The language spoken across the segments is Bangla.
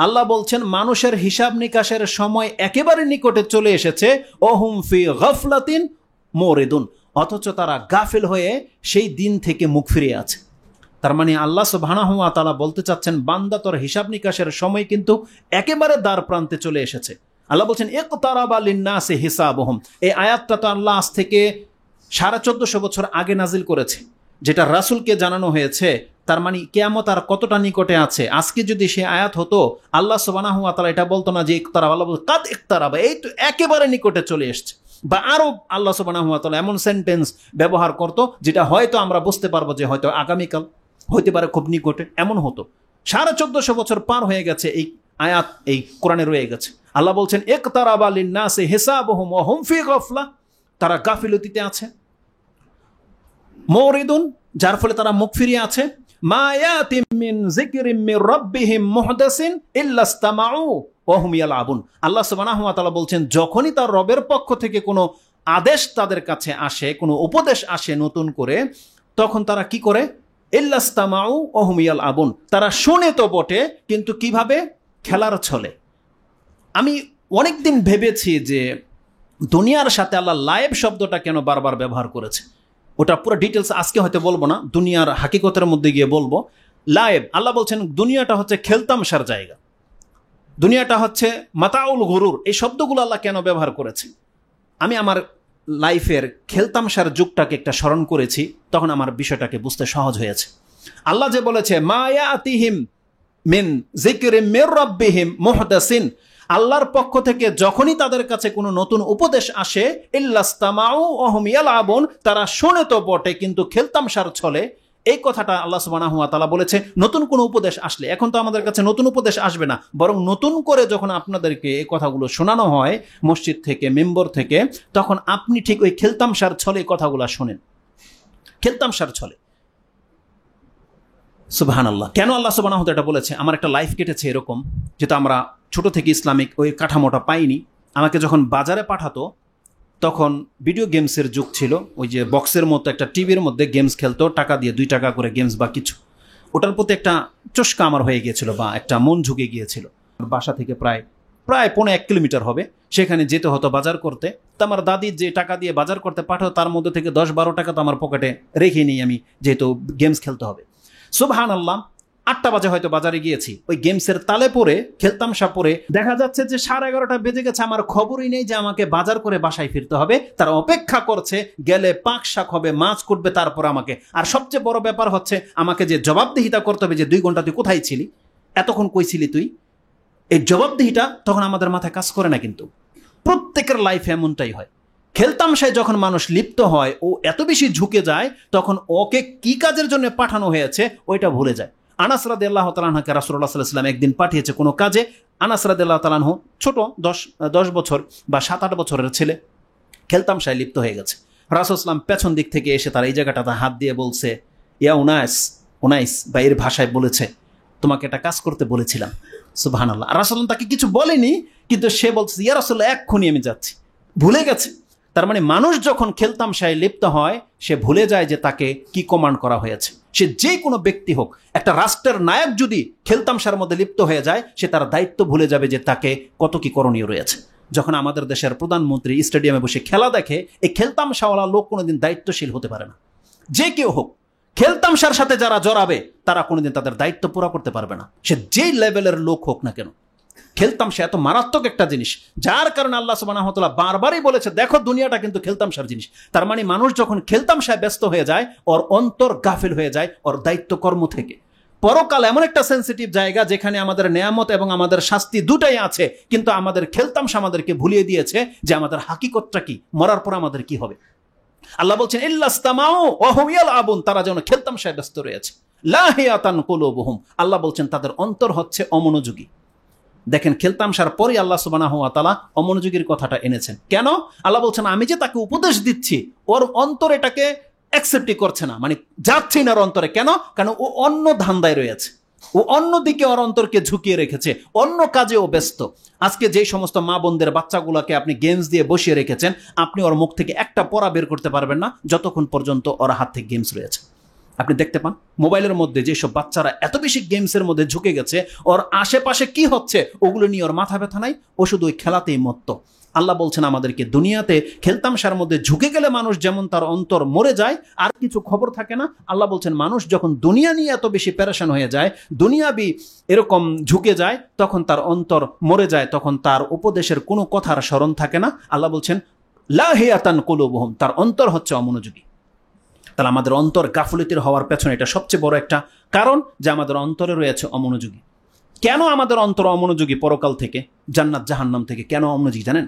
আল্লাহ বলছেন মানুষের হিসাব নিকাশের সময় একেবারে নিকটে চলে এসেছে, ওহুম ফি গাফলাতিন মুরিদুন, অথচ তারা গাফিল হয়ে সেই দিন থেকে মুখ ফিরিয়ে আছে। তার মানে আল্লাহ সুবহানাহু ওয়া তাআলা বলতে চাচ্ছেন, বান্দা তোর হিসাব নিকাশের সময় কিন্তু একেবারে দ্বার প্রান্তে চলে এসেছে। আল্লাহ বলছেন ইকতারাবা লিন্নাসি হিসাবুহুম। এই আয়াতটা তো আল্লাহ আজ থেকে 1450 বছর আগে নাজিল করেছে, যেটা রাসূলকে জানানো হয়েছে। তার মানে কিয়ামত আর কতটা নিকটে আছে। আজকে যদি সে আয়াত হতো, আল্লাহ সুবহানাহু ওয়া তাআলা এটা বলতো না যে ইকতারাবা, আল্লাহ বলতো কাদ ইকতারাবা, এই তো একেবারে নিকটে চলে এসেছে। বা আরো আল্লাহ সুবহানাহু ওয়া তাআলা এমন সেন্টেন্স ব্যবহার করতো যেটা হয়তো আমরা বুঝতে পারবো যে হয়তো আগামীকাল, হইতে পারে খুব নিকটে, এমন হতো। 1450 বছর পার হয়ে গেছে, এই আয়াত এই কোরআনে রয়ে গেছে। আল্লাহ বলছেন ইকতারাবা লিন্নাসি হিসাবুহুম ওয়া হুম ফি গাফলা, তারা গাফিলতিতে আছে। মুরিদুন, যার ফলে তারা মুখ ফিরিয়ে আছে। মা ইয়াতিম মিন যিকরিম মির রাব্বিহিম মুহদাসিন ইল্লা ইসতামাউ ওয়া হুম ইয়ালআবুন। আল্লাহ সুবহানাহু ওয়া তাআলা বলছেন যখনই তার রবের পক্ষ থেকে কোনো আদেশ তাদের কাছে আসে, কোনো উপদেশ আসে নতুন করে, তখন তারা কি করে? ইল্লা ইসতামাউ ওয়া হুম ইয়ালআবুন, তারা শুনে তো বটে কিন্তু কিভাবে? খেলার ছলে। আমি অনেকদিন ভেবেছি যে দুনিয়ার সাথে আল্লাহ লাইভ শব্দটা কেন বারবার ব্যবহার করেছে। ওটা পুরো ডিটেলস আজকে হয়তো বলবো না, দুনিয়ার হাকিকতের মধ্যে গিয়ে বলবো। লাইভ, আল্লাহ বলছেন দুনিয়াটা হচ্ছে খেলতামশার জায়গা, দুনিয়াটা হচ্ছে মাতাউল গুরুর। এই শব্দগুলো আল্লাহ কেন ব্যবহার করেছে? আমি আমার লাইফের খেলতামশার যুগটাকে একটা স্মরণ করেছি, তখন আমার বিষয়টাকে বুঝতে সহজ হয়েছে। আল্লাহ যে বলেছে মা ইয়াতিহিম মিন যিকরিম মির রাব্বিহিম মুহদাসিন, আল্লাহর পক্ষ থেকে যখনই তাদের কাছে কোনো নতুন উপদেশ আসে, ইল্লাস্তামাউ ওয়া হুম ইয়ালআবুন, তারা শুনে তো বটে কিন্তু খেলতামশার ছলে। এই কথাটা আল্লাহ সুবহানাহু ওয়া তাআলা বলেছে নতুন কোনো উপদেশ আসলে। এখন তো আমাদের কাছে নতুন উপদেশ আসবে না, বরং নতুন করে যখন আপনাদেরকে এই কথাগুলো শোনানো হয় মসজিদ থেকে, মেম্বর থেকে, তখন আপনি ঠিক ওই খেলতামশার ছলে কথাগুলো শোনেন, খেলতামশার ছলে। সুবহানাল্লাহ। কেন আল্লাহ সুবহানাহু ওয়া তাআলা এটা বলেছে? আমার একটা লাইফ কেটেছে এরকম, যেটা আমরা ছোট থেকে ইসলামিক ওই কাঠামোটা পাইনি। আমাকে যখন বাজারে পাঠাতো তখন ভিডিও গেমসের যুগ ছিল, ওই যে বক্সের মতো একটা টিভির মধ্যে গেমস খেলতো, টাকা দিয়ে 2 টাকা করে গেমস বা কিছু। ওটার প্রতি একটা চস্কা আমার হয়ে গিয়েছিল, বা একটা মন ঝুঁকে গিয়েছিল। বাসা থেকে প্রায় 1.5 কিলোমিটার হবে, সেখানে যেতে হতো বাজার করতে। তো আমার দাদি যে টাকা দিয়ে বাজার করতে পাঠাতো, তার মধ্যে থেকে 10-12 টাকা তো আমার পকেটে রেখে নিই আমি, যেহেতু গেমস খেলতে হবে। সুবহানাল্লাহ, 8টা বাজে হয়তো বাজারে গিয়েছি, ওই গেমসের তালে পরে, খেলতামশা পরে দেখা যাচ্ছে যে 11:30 বেজে গেছে। আমার খবরই নেই যে আমাকে বাজার করে বাসায় ফিরতে হবে। তারা অপেক্ষা করছে, গেলে পাক শাক হবে, মাছ করবে, তারপর আমাকে। আর সবচেয়ে বড় ব্যাপার হচ্ছে আমাকে যে জবাবদিহিতা করতে হবে যে 2 ঘন্টা তুই কোথায় ছিলি, এতক্ষণ কই ছিলি তুই। এই জবাবদিহিটা তখন আমাদের মাথায় কাজ করে না। কিন্তু প্রত্যেকের লাইফে এমনটাই হয়। খেলতামশায় যখন মানুষ লিপ্ত হয়, ও এত বেশি ঝুঁকে যায়, তখন ওকে কি কাজের জন্য পাঠানো হয়েছে ওইটা ভুলে যায়। আনাস রাদিয়াল্লাহু তাআলা আনহুকে রাসূলুল্লাহ সাল্লাল্লাহু আলাইহি ওয়াসাল্লাম একদিন পাঠিয়েছে কোনো কাজে। আনাস রাদিয়াল্লাহু তাআলা আনহু ছোট 10 বছর বা 7-8 বছরের ছেলে, খেলতামশায় লিপ্ত হয়ে গেছে। রাসূল সাল্লাল্লাহু আলাইহি ওয়াসাল্লাম পেছন দিক থেকে এসে তার এই জায়গাটাতে হাত দিয়ে বলছে, ইয়া উনাইস, বা এর ভাষায় বলেছে, তোমাকে একটা কাজ করতে বলেছিলাম। সুবহানাল্লাহ। আর রাসূল তাকে কিছু বলেনি, কিন্তু সে বলছে ইয়া রাসূলুল্লাহ এক্ষুনি আমি যাচ্ছি। ভুলে গেছে। তার মানে মানুষ যখন খেলতামশায় লিপ্ত হয়, সে ভুলে যায় যে তাকে কি কমান্ড করা হয়েছে। সে যে কোনো ব্যক্তি হোক, একটা রাষ্ট্রের নায়ক যদি খেলতামশার মধ্যে লিপ্ত হয়ে যায়, সে তার দায়িত্ব ভুলে যাবে যে তাকে কত কি করণীয় রয়েছে। যখন আমাদের দেশের প্রধানমন্ত্রী স্টেডিয়ামে বসে খেলা দেখে, এই খেলতামশাওয়ালা লোক কোনোদিন দায়িত্বশীল হতে পারে না। যে কেউ হোক, খেলতামশার সাথে যারা জড়াবে তারা কোনোদিন তাদের দায়িত্ব পুরো করতে পারবে না, সে যেই লেভেলের লোক হোক না কেন। খেলতামশা এত মারাত্মক একটা জিনিস, যার কারণে আল্লাহ সুবহানাহু ওয়া তাআলা বারবারই বলেছে দেখো দুনিয়াটা কিন্তু খেলতামশার জিনিস। তার মানে মানুষ যখন খেলতামশায় ব্যস্ত হয়ে যায়, ওর অন্তর গাফিল হয়ে যায় ওর দায়িত্ব কর্ম থেকে। পরকাল এমন একটা সেন্সিটিভ জায়গা যেখানে আমাদের নেয়ামত এবং আমাদের শাস্তি দুটাই আছে, কিন্তু আমাদের খেলতামশা আমাদেরকে ভুলিয়ে দিয়েছে যে আমাদের হাকিকতটা কি, মরার পর আমাদের কি হবে। আল্লাহ বলছেন ইল্লাস্তামাউ ওয়া হুম ইয়ালআবুন, তারা যেন খেলতামশায় ব্যস্ত রয়েছে। লাহিয়াতান কুলুবুহুম, আল্লাহ বলছেন তাদের অন্তর হচ্ছে অমনোযোগী। দেখেন, খেলতামশার পরে আল্লাহ সুবহানাহু ওয়া তাআলা অমনোযোগীর কথাটা এনেছেন। কেন? আল্লাহ বলছেন আমি যে তাকে উপদেশ দিচ্ছি, ওর অন্তর এটাকে অ্যাকসেপ্টই করছে না, মানে যাচ্ছি না ওর অন্তরে। কেন? কারণ ও অন্য ধান্দায় রয়েছে, ও অন্যদিকে ওর অন্তরকে ঝুঁকিয়ে রেখেছে, অন্য কাজে ও ব্যস্ত। আজকে যে সমস্ত মা বোনদের বাচ্চাগুলোকে আপনি গেমস দিয়ে বসিয়ে রেখেছেন, আপনি ওর মুখ থেকে একটা পড়া বের করতে পারবেন না যতক্ষণ পর্যন্ত ওর হাত থেকে গেমস রয়েছে। আপনি দেখতে পান মোবাইলের মধ্যে যেসব বাচ্চারা এত বেশি গেমসের মধ্যে ঝুঁকে গেছে, ওর আশেপাশে কি হচ্ছে ওগুলো নিয়ে ওর মাথা ব্যথা নাই, ও শুধু ওই খেলাতেই মত্ত। আল্লাহ বলছেন আমাদেরকে, দুনিয়াতে খেলতামশার মধ্যে ঝুঁকে গেলে মানুষ যেমন তার অন্তর মরে যায়, আর কিছু খবর থাকে না। আল্লাহ বলছেন মানুষ যখন দুনিয়া নিয়ে এত বেশি পেরেশান হয়ে যায়, দুনিয়াবি এরকম ঝুঁকে যায়, তখন তার অন্তর মরে যায়, তখন তার উপদেশের কোনো কথার স্মরণ থাকে না। আল্লাহ বলছেন লাহিয়াতান কুলুবুহুম, তার অন্তর হচ্ছে অমনোযোগী। তাহলে আমাদের অন্তর গাফলতির হওয়ার পেছনে এটা সবচেয়ে বড় একটা কারণ, যে আমাদের অন্তরে রয়েছে অমনোযোগী। কেন আমাদের অন্তর অমনোযোগী? পরকাল থেকে, জান্নাত জাহান্নাম থেকে কেন অমনোযোগী জানেন?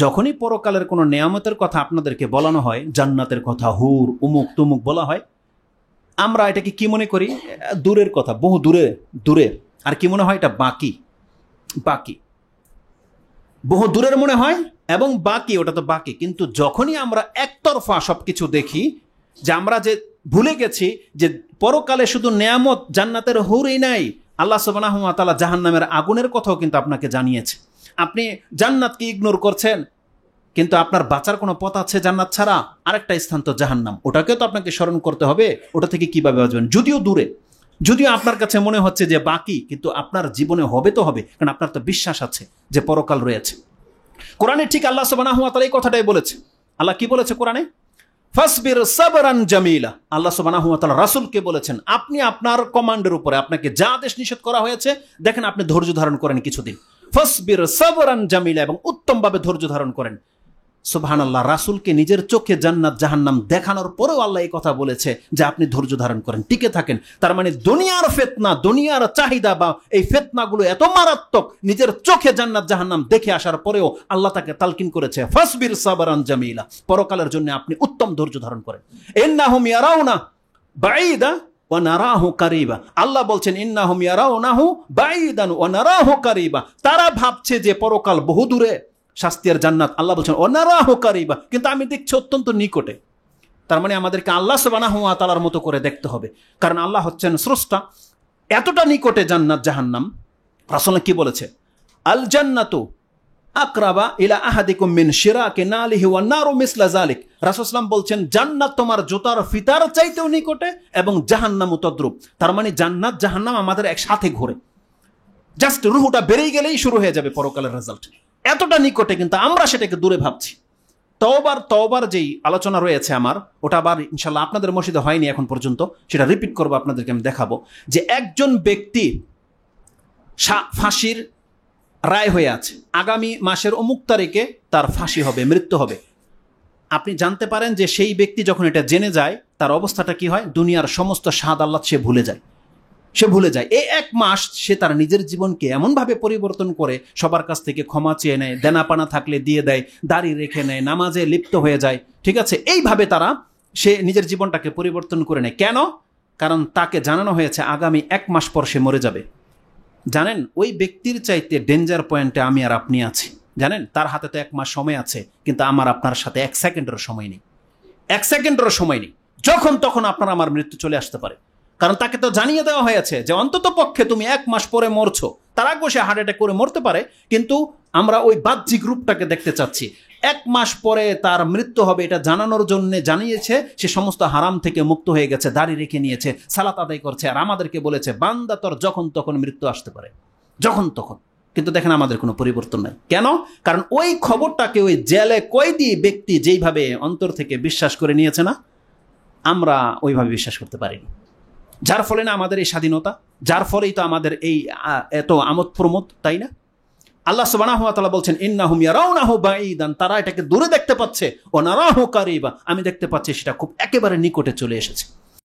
যখনই পরকালের কোনো নেয়ামতের কথা আপনাদেরকে বলানো হয়, জান্নাতের কথা, হুর উমুক তুমুক বলা হয়, আমরা এটাকে কি মনে করি? দূরের কথা, বহু দূরে দূরে। আর কি মনে হয়? এটা বাকি বাকি, বহু দূরের মনে হয় এবং বাকি, ওটা তো বাকি। কিন্তু যখনই আমরা একতরফা সবকিছু দেখি, যে আমরা যে ভুলে গেছি যে পরকালে শুধু নেয়ামত জান্নাতের হুরই নাই, আল্লাহ সুবহানাহু ওয়া তাআলা জাহান্নামের আগুনের কথাও কিন্তু আপনাকে জানিয়েছে। আপনি জান্নাতকে ইগনোর করছেন, কিন্তু আপনার বাঁচার কোনো পথ আছে জান্নাত ছাড়া? আরেকটা স্থান তো জাহান্নাম, ওটাকেও তো আপনাকে স্মরণ করতে হবে। ওটা থেকে কিভাবে বাঁচবেন? যদিও দূরে, যদিও আপনার কাছে মনে হচ্ছে যে বাকি, কিন্তু আপনার জীবনে হবে তো হবে, কারণ আপনার তো বিশ্বাস আছে যে পরকাল রয়েছে। কোরআনে ঠিক আল্লাহ সুবহানাহু ওয়া তাআলা এই কথাটাই বলেছে। আল্লাহ কি বলেছে কোরআনে? ফাসবির সাবরান জামিলা। আল্লাহ সুবহানাহু ওয়া তাআলা রাসূলকে বলেছেন, আপনি আপনার কমান্ডের উপরে আপনাকে যা আদেশ নিষেধ করা হয়েছে, দেখেন আপনি ধৈর্য ধারণ করেন কিছুদিন। ফাসবির সাবরান জামিলা, এবং উত্তমভাবে ধৈর্য ধারণ করেন। সুবহানাল্লাহ, রাসূলকে নিজের চোখে জান্নাত জাহান্নাম দেখানোর পরেও আল্লাহ এই কথা বলেছে যে আপনি ধৈর্য ধারণ করেন, টিকে থাকেন। তার মানে দুনিয়ার ফিতনা, দুনিয়ার চাহিদা বা এই ফিতনাগুলো এত মারাত্মক, নিজের চোখে জান্নাত জাহান্নাম দেখে আসার পরেও আল্লাহ তাকে তালকিন করেছে ফাসবির সাবরান জামিলা, পরকালের জন্য আপনি উত্তম ধৈর্য ধারণ করেন। ইন্নাহুম ইয়ারাউনা বাঈদা ওয়া নারাহু কারিবা। আল্লাহ বলছেন ইন্নাহুম ইয়ারাউনাহু বাঈদান ওয়া নারাহু কারিবা, তারা ভাবছে যে পরকাল বহু দূরে, শাস্তি আর জান্নাত। আল্লাহ বলছেন অনারাহু কারিবা, কিন্তু আমি দেখছি অত্যন্ত নিকটে। তার মানে আমাদেরকে আল্লাহ সুবহানাহু ওয়া তাআলার মতো করে দেখতে হবে, কারণ আল্লাহ হচ্ছেন স্রষ্টা। এতটা নিকটে জান্নাত জাহান্নাম। রাসূল কি বলেছে? আল জান্নাতু আকরাবা ইলা আহাদিকুম মিন শিরাকি নালিহি ওয়ান নারু মিসলা যালিক। রাসূল সাল্লাল্লাহু বলছেন জান্নাত তোমার জুতার ফিতার চাইতেও নিকটে এবং জাহান্নামও তদ্রূপ। তার মানে জান্নাত জাহান্নাম আমাদের একসাথে ঘোরে, জাস্ট রুহটা বেরিয়ে গেলেই শুরু হয়ে যাবে পরকালের রেজাল্ট। এতটা নিকটে, কিন্তু আমরা সেটাকে দূরে ভাবছি। তওবার যেই আলোচনা রয়েছে আমার, ওটা আবার ইনশাল্লাহ আপনাদের মসজিদে হয়নি এখন পর্যন্ত, সেটা রিপিট করবো, আপনাদেরকে আমি দেখাবো যে একজন ব্যক্তি ফাঁসির রায় হয়ে আছে, আগামী মাসের অমুক তারিখে তার ফাঁসি হবে, মৃত্যু হবে। আপনি জানতে পারেন যে সেই ব্যক্তি যখন এটা জেনে যায়, তার অবস্থাটা কি হয়? দুনিয়ার সমস্ত স্বাদ আহ্লাদ সে ভুলে যায়। এই এক মাস সে তার নিজের জীবনকে এমনভাবে পরিবর্তন করে, সবার কাছ থেকে ক্ষমা চেয়ে নেয়, দেনাপানা থাকলে দিয়ে দেয়, দাড়ি রেখে নেয়, নামাজে লিপ্ত হয়ে যায়। ঠিক আছে, এইভাবে সে নিজের জীবনটাকে পরিবর্তন করে নেয়। কেন? কারণ তাকে জানানো হয়েছে আগামী এক মাস পর সে মরে যাবে। জানেন, ওই ব্যক্তির চাইতে ডেঞ্জার পয়েন্টে আমি আর আপনি আছি। জানেন, তার হাতে তো এক মাস সময় আছে, কিন্তু আমার আপনার সাথে এক সেকেন্ডেরও সময় নেই, এক সেকেন্ডেরও সময় নেই। যখন তখন আপনার আমার মৃত্যু চলে আসতে পারে, কারণ তাকে তো জানিয়ে দেওয়া হয়েছে যে অন্তত পক্ষে তুমি এক মাস পরে মরছো। তার আগে সে হার্ট অ্যাটাক করে মরতে পারে, কিন্তু আমরা ওই বাহ্যিক রূপটাকে দেখতে চাচ্ছি। এক মাস পরে তার মৃত্যু হবে, এটা জানানোর জন্য জানিয়েছে সে সমস্ত হারাম থেকে মুক্ত হয়ে গেছে, দাড়ি রেখে নিয়েছে, সালাত আদায় করছে, আর আমাদেরকে বলেছে বান্দা তোর যখন তখন মৃত্যু আসতে পারে, যখন তখন। কিন্তু দেখেন আমাদের কোনো পরিবর্তন নাই। কেন? কারণ ওই খবরটাকে ওই জেলে কয়েদি ব্যক্তি যেইভাবে অন্তর থেকে বিশ্বাস করে নিয়েছে না, আমরা ওইভাবে বিশ্বাস করতে পারিনি। যার ফলে না আমাদের এই স্বাধীনতা, যার ফলেই তো আমাদের এই এত আমোদ প্রমোদ, তাই না? আল্লাহ সুবহানাহু ওয়া তাআলা বলছেন ইন্নাহুম ইয়ারাউনাহু বাঈদান, তারা এটাকে দূরে দেখতে পাচ্ছে, ওয়া নারাহু কারিবা, আমি দেখতে পাচ্ছি সেটা খুব একেবারে নিকটে চলে এসেছে।